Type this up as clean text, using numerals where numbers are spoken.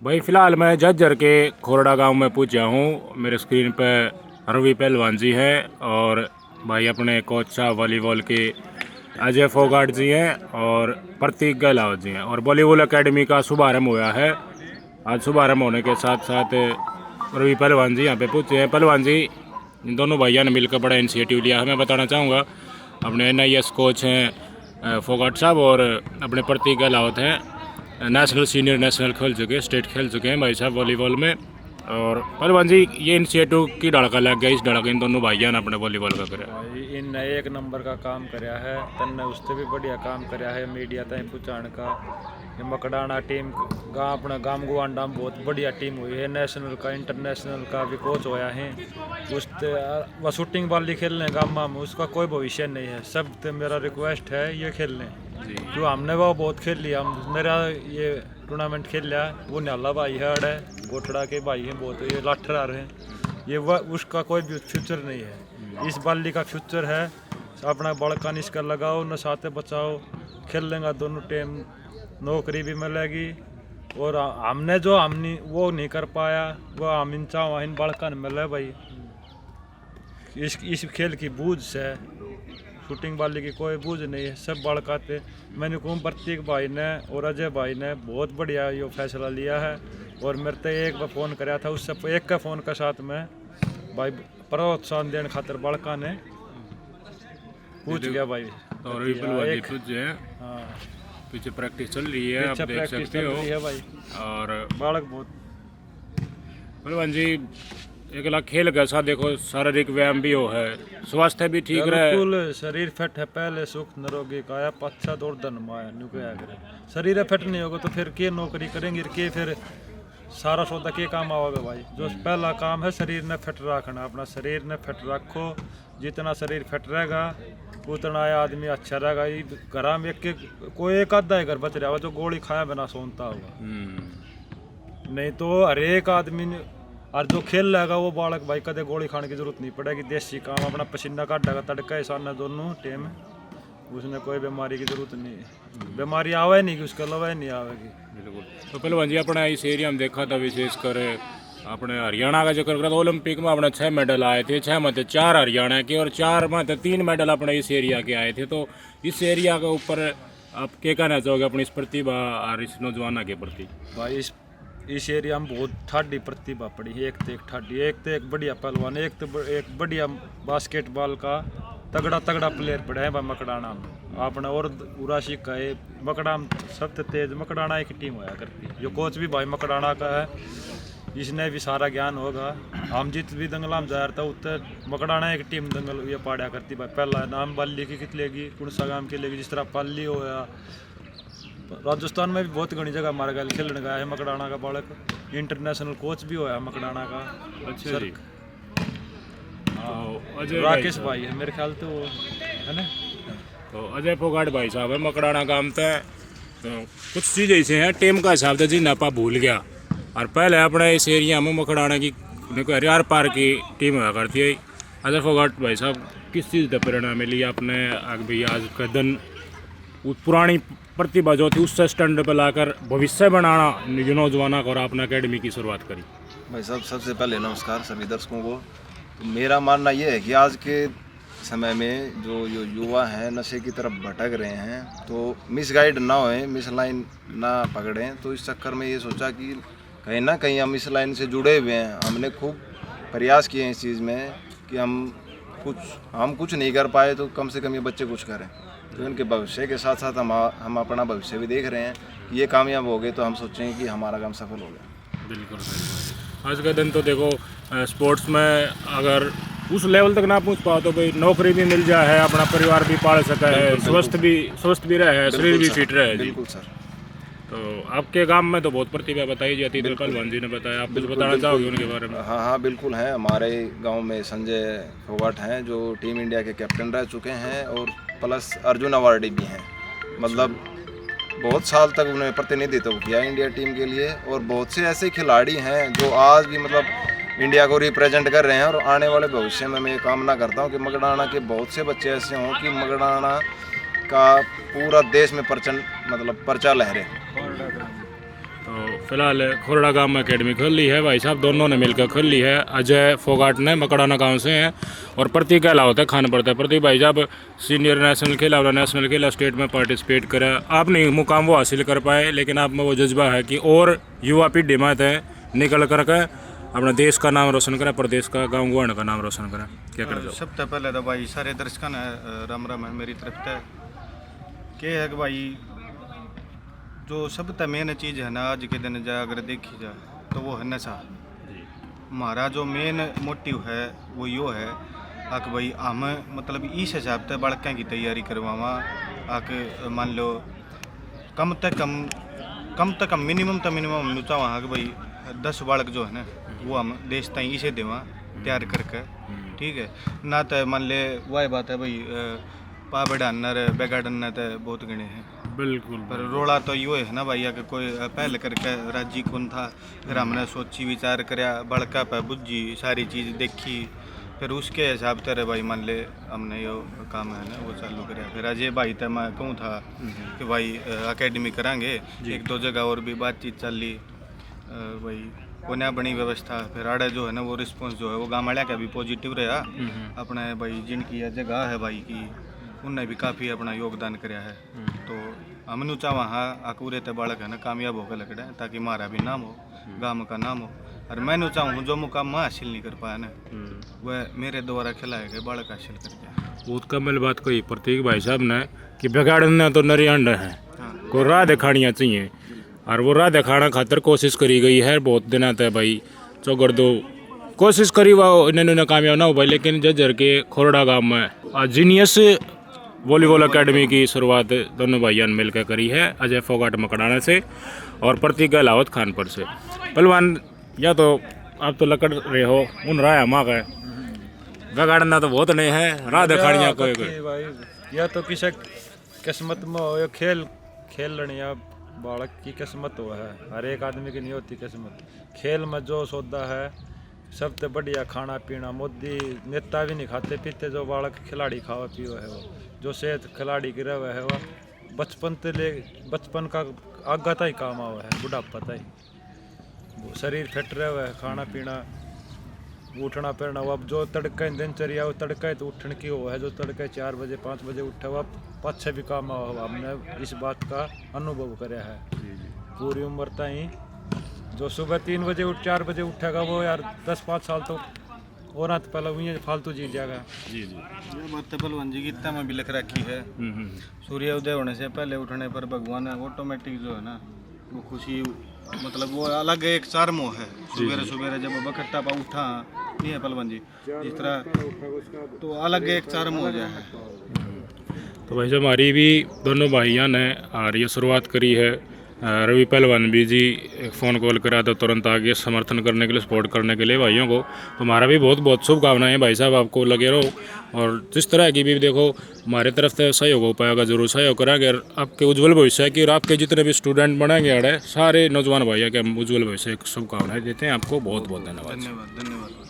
भाई फ़िलहाल मैं झज्जर के खोरड़ा गांव में पहुंचा हूं। मेरे स्क्रीन पे रवि पहलवान जी हैं और भाई अपने कोच साहब वॉलीबॉल के अजय फोगाट जी हैं और प्रतीक गहलावत जी हैं। और वॉलीबॉल एकेडमी का शुभारंभ हुआ है। आज शुभारंभ होने के साथ साथ रवि पहलवान जी यहाँ पे पहुँचे हैं। पहलवान जी, इन दोनों भाइयों ने मिलकर बड़ा इनिशिएटिव लिया है। मैं बताना चाहूँगा अपने NIS कोच हैं फोगाट साहब और अपने प्रतीक गहलावत हैं। नेशनल सीनियर नेशनल खेल चुके, स्टेट खेल चुके हैं भाई साहब वॉलीबॉल में। और पहलवान जी, ये इनिशिएटिव की धड़का लग गया, इस धड़का इन दोनों भाइयों ने अपने वॉलीबॉल का कराया। भाई इन एक नंबर का काम करया है, तन्ने उससे भी बढ़िया काम करया है मीडिया ताईं पहुँचाण का। ये मकड़ाना टीम गाँव अपना गाम गुआंडा में बहुत बढ़िया टीम हुई है। नेशनल का इंटरनेशनल का भी कोच होया है। उससे वह शूटिंग बॉल खेलने गामा में उसका कोई भविष्य नहीं है। सब तो मेरा रिक्वेस्ट है ये खेलने, जो हमने वो बहुत खेल लिया। हम मेरा ये टूर्नामेंट खेल लिया, वो न्याला भाई है अड़े गोठड़ा के भाई हैं बहुत, ये लाठरार हैं। ये वह उसका कोई भी फ्यूचर नहीं है। इस बाली का फ्यूचर है। अपना बड़का इसका लगाओ, नशाते बचाओ, खेल लेंगे दोनों टीम, नौकरी भी मिलेगी। और हमने जो हमने वो नहीं कर पाया वो हम इन चाहो इन बड़का मिले भाई। इस खेल की बूझ से शूटिंग वाली की कोई बूझ नहीं है, सब बड़काते। मैंने कहूँ प्रतीक भाई ने और अजय भाई ने बहुत बढ़िया ये फैसला लिया है। और मेरे तो एक बार फ़ोन कराया था, उससे एक का फ़ोन का साथ में भाई प्रोत्साहन देने खातिर बड़का ने पूछ गया भाई। और भी पहलवान जी पूछ हैं। हाँ, पीछे प्रैक्टिस चल रही है, आप देख सकते हो। है भाई। और बालक बहुत पहलवान जी, एक लाख खेल का साथ देखो, शारीरिक व्यायाम भी हो है, स्वास्थ्य भी ठीक रहे। बिल्कुल शरीर फिट है, पहले सुख निरोगी काया पच्छा दौड़ धन माया न्यू क्या करे। शरीर फिट नहीं होगा तो फिर के नौकरी करेंगे, के फिर सारा सौदा के काम आओगे भाई। जो पहला काम है शरीर ने फिट रखना, अपना शरीर ने फिट रखो। जितना शरीर फिट रहेगा उतना आदमी अच्छा रहेगा। घर में कोई एक आधा ही घर बच रहा होगा जो गोली खाया बिना सोनता होगा। नहीं तो हर एक आदमी और जो खेल लेगा वो बालक भाई कदे गोली खाने की जरूरत नहीं पड़ेगी। देसी काम अपना पसीना काटेगा, तड़का ऐसा दोनों टीम, उसने कोई बीमारी की जरूरत नहीं है। बीमारी आवे नहीं कि उसके अलावा ही नहीं आवेगी। बिल्कुल। तो पहलवान जी, अपना इस एरिया में देखा था विशेषकर अपने हरियाणा का जिक्र करा तो ओलंपिक में अपने 6 मेडल आए थे। 6 में 4 हरियाणा के और 4 में 3 मेडल अपने इस एरिया के आए थे। तो इस एरिया के ऊपर आप क्या कहना चाहोगे अपनी इस प्रतिभा और इस नौजवाना के प्रति? भाई इस एरिया में बहुत ठाडी प्रतिभा पड़ी है। एक तो एक ठाडी, एक तो एक बढ़िया पहलवान, एक बढ़िया बास्केटबॉल का तगड़ा प्लेयर पड़ा है भाई मकड़ाना में। आपने और पूरा सीखा है मकड़ाना सबसे तेज मकड़ाना एक टीम होया करती है। जो कोच भी भाई मकड़ाना का है, इसने भी सारा ज्ञान होगा। हम जित भी दंगला में जा रहा था उत्तर मकड़ाना एक टीम दंगल ये पाड़ा करती भाई। पहला नाम बाली की कितलेगी कुणसा गांव के लेगी, जिस तरह पाली होया। राजस्थान में भी बहुत घनी जगह हमारे गल खेलने गया है मकड़ाना का बालक। इंटरनेशनल कोच भी होया मकड़ाना का। अच्छा जी। राकेश भाई है मेरे ख्याल तो वो है ना। तो अजय फोगाट भाई साहब है मकड़ाना काम तो कुछ चीज़ ऐसे हैं टीम का हिसाब से जी नापा भूल गया। और पहले अपने इस एरिया में मकड़ाना की देखो हरियार पार की टीम हुआ करती है। अजय फोगाट भाई साहब, किस चीज़ का प्रेरणा मिली आपने आगे भी आज का दिन पुरानी प्रतिभा जो थी उससे स्टैंड पर लाकर भविष्य बनाना नौजवानों को और आपने अकेडमी की शुरुआत करी? भाई साहब, सबसे पहले नमस्कार सभी दर्शकों को। तो मेरा मानना ये है कि आज के समय में जो युवा हैं नशे की तरफ भटक रहे हैं, तो मिसगाइड ना होएं, मिस लाइन ना पकड़ें। तो इस चक्कर में ये सोचा कि कहीं ना कहीं हम इस लाइन से जुड़े हुए हैं। हमने खूब प्रयास किए हैं इस चीज़ में कि हम कुछ नहीं कर पाए तो कम से कम ये बच्चे कुछ करें। तो इनके भविष्य के साथ साथ हम अपना भविष्य भी देख रहे हैं। ये कामयाब हो गए तो हम सोचेंगे कि हमारा काम सफल हो गया। बिल्कुल। आज का दिन तो देखो स्पोर्ट्स में अगर उस लेवल तक ना पहुंच पाओ तो भाई नौकरी भी मिल जाए है, अपना परिवार भी पाल सका है, स्वस्थ भी रहे, शरीर भी फिट रहे। बिल्कुल सर। तो आपके गांव में तो बहुत प्रतिभा बताई जाती है, पहलवान जी ने बताया, आप कुछ बताना चाहोगे उनके बारे में? हाँ बिल्कुल है। हमारे गांव में संजय फोगाट हैं जो टीम इंडिया के कैप्टन रह चुके हैं और प्लस अर्जुन अवार्डी भी हैं। मतलब बहुत साल तक उन्होंने प्रतिनिधित्व किया इंडिया टीम के लिए। और बहुत से ऐसे खिलाड़ी हैं जो आज भी मतलब इंडिया को रिप्रेजेंट कर रहे हैं। और आने वाले भविष्य में मैं ये कामना करता हूँ कि मकड़ाना के बहुत से बच्चे ऐसे हों कि मकड़ाना का पूरा देश में परचा लहरे। तो फिलहाल खोरड़ा गांव में एकेडमी खोल ली है भाई साहब, दोनों ने मिलकर खोल ली है। अजय फोगाट ने मकड़ाना गांव से हैं और प्रतीक कहलावत है खान पड़ता है। प्रतीक भाई साहब सीनियर नेशनल खेला और नेशनल खेला, स्टेट में पार्टिसिपेट करा, आपने मुकाम वो हासिल कर पाए, लेकिन आप में वो जज्बा है कि और युवा पीढ़ी में है निकल करके अपना देश का नाम रोशन करें, प्रदेश का गाँव गुआण का नाम रोशन करें। क्या कर दो सबसे पहले तो भाई सारे दर्शकों ने राम राम है मेरी तरफ से। क्या है कि भाई जो सबसे मेन चीज़ है ना आज के दिन जाए अगर देखी जाए तो वो है नशा। हमारा जो मेन मोटिव है वो यो है आक भाई हम मतलब इस हिसाब से बालकों की तैयारी करवावा आक मान लो कम से कम मिनिमम हम चाहवा कि भाई 10 बालक जो है ना वो हम देश ताई इसे देवा तैयार करके, ठीक है ना। तो मान ले वही बात है भाई पाबड़ानर बेगाड़न तो बहुत गणे हैं बिल्कुल, पर रोड़ा तो यो है ना भैया कि कोई पहले करके राजी कौन था। फिर हमने सोची विचार करया बड़का पे बुझी सारी चीज़ देखी, फिर उसके हिसाब से भाई मान ले हमने यो काम है ना वो चालू करया। फिर अजय भाई तो मैं कहूँ था कि भाई एकेडमी करांगे, 1-2 जगह और भी बातचीत चल ली भाई कोने बनी व्यवस्था। फिर आड़े जो है ना वो रिस्पॉन्स जो है वो गाँव वाले का भी पॉजिटिव रहा। अपने भाई जिनकी यह जगह है भाई की उनने भी काफ़ी अपना योगदान कराया है। तो हमने चाहवा हाँ अकूरे ते बालक है ना कामयाब होकर लकड़े ताकि हमारा भी नाम हो, गाँव का नाम हो। और मैंने चाहूँ जो मुकाम मैं हासिल नहीं कर पाया ना वह मेरे द्वारा खिलाए गए बालक हासिल कर गया। बहुत कमल बात कही प्रतीक भाई साहब ने कि बिगाड़ने तो नरी अंड है, को राह दिखानियाँ चाहिए और वो राह दिखाना खातर कोशिश करी गई है बहुत दिनों तक भाई। चौगड़ दो कोशिश करी वो इन्होंने कामयाब ना हो भाई, लेकिन जज्जर के खोरड़ा गाँव में जीनियस वॉलीबॉल एकेडमी की शुरुआत दोनों भाइयों ने मिलकर करी है, अजय फोगाट मकड़ाना से और प्रतीक गहलावत खानपुर से। पहलवान या तो आप तो लकड़ रहे हो उन राय हम आ गए, बिगाड़ना तो बहुत नहीं है, राह दिखानियाँ कोई भाई या तो किसी किस्मत में हो, खेल लड़िया बालक की किस्मत हो है, हर एक आदमी की नहीं होती किस्मत। खेल में जो सौदा है सबसे बढ़िया खाना पीना, मोदी नेता भी नहीं खाते पीते, जो बालक खिलाड़ी खावा पियो है वो, जो सेहत खिलाड़ी की रहे है वो बचपन का आगा तक काम आवा है, बुढ़ापा तक शरीर फिट रहे है, खाना पीना उठना फिरना। अब जो तड़के दिनचर्या वो तड़के तो उठने की हो है, जो तड़के 4 बजे 5 बजे उठे हुआ पाछे भी काम हुआ। हमने इस बात का अनुभव कराया है पूरी उम्र तक। जो सुबह 3 बजे 4 बजे उठेगा वो यार 10-5 साल तो और तो पहले वही फालतू जी जाएगा। जी ये बात पहलवान जी गीता में भी लिख रखी है, सूर्य उदय होने से पहले उठने पर भगवान ऑटोमेटिक जो है ना वो खुशी मतलब वो अलग एक चार्मो है। सुबह जब बकट्टा पा उठा नहीं है पहलवान जी जिस तरह तो अलग एक चार्मो हो गया है। तो भाई साहब हमारी भी दोनों भाइयों ने और ये शुरुआत करी है। रवि पहलवान भी जी फ़ोन कॉल करा तो तुरंत आगे समर्थन करने के लिए, सपोर्ट करने के लिए भाइयों को। तो हमारा भी बहुत बहुत शुभकामनाएं भाई साहब, आपको लगे रहो और जिस तरह की भी देखो हमारे तरफ से सहयोग हो पाएगा जरूर सहयोग करेंगे। और आपके उज्जवल भविष्य की और आपके जितने भी स्टूडेंट बनेंगे अड़े सारे नौजवान भाइयों के हम उज्जवल भविष्य की शुभकामनाएं देते हैं। आपको बहुत बहुत धन्यवाद। धन्यवाद।